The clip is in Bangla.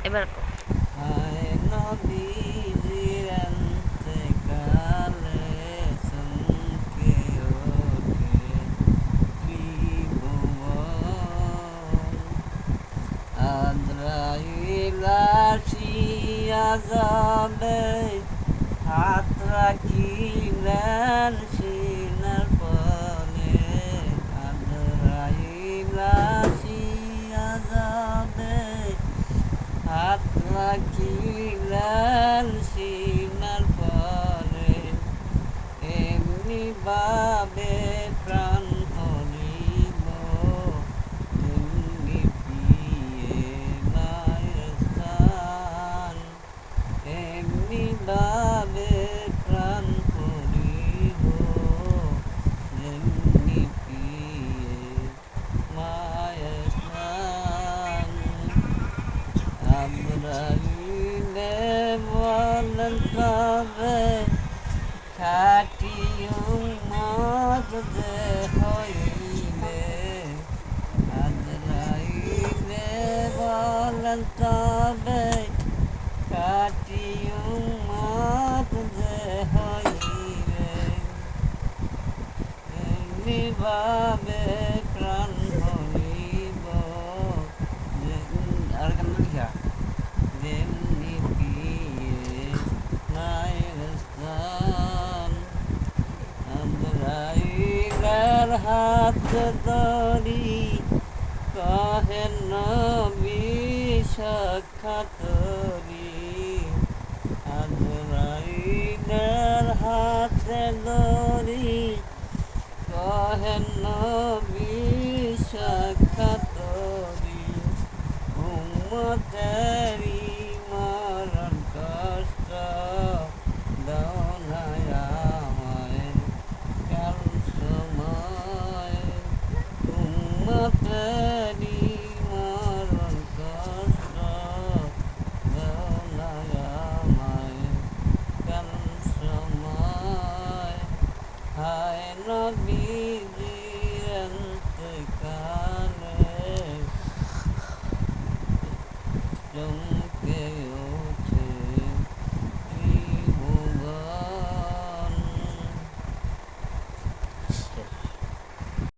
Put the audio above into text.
এবার কও। হায় নবীজির অন্তকালে চমকে ওঠে ত্রিভুবন। আজরাইল আসিয়া যাবে, হাত রাখিলেন সিনার পরে। আজরাইল আসিয়া যাবে, হাত রাখিলেন সিনার পরে। এমনি ভাবে প্রাণ হরিব, এমনি প্রিয়ে মায়ের স্থান। এমনি ভাবে প্রাণ হরিব, এমনি প্রিয়ে মায়ের স্থান। আজরাইলে বলেন তবে, খাঁটি উম্মত যে হইবে। আজরাইলে বলেন তবে, খাঁটি উম্মত যে হইবে। এমনি ভাবে প্রাণ হরিব, আর কেন লিখা, যেমনি প্রিয়ে মায়ের স্থান। আজরাইলের হাত ধরি কহেন নবী সাক্ষাৎ করি। আজরাইলের হাতে ধরি কহেন নবী সাক্ষাৎ করি। উম্মতেরি মরণ কষ্ট দাও না আমায় কাল সময়। উম্মতেরি মরণ কষ্ট দাও না আমায় কাল সময়। হায় নবীজির অন্তকালে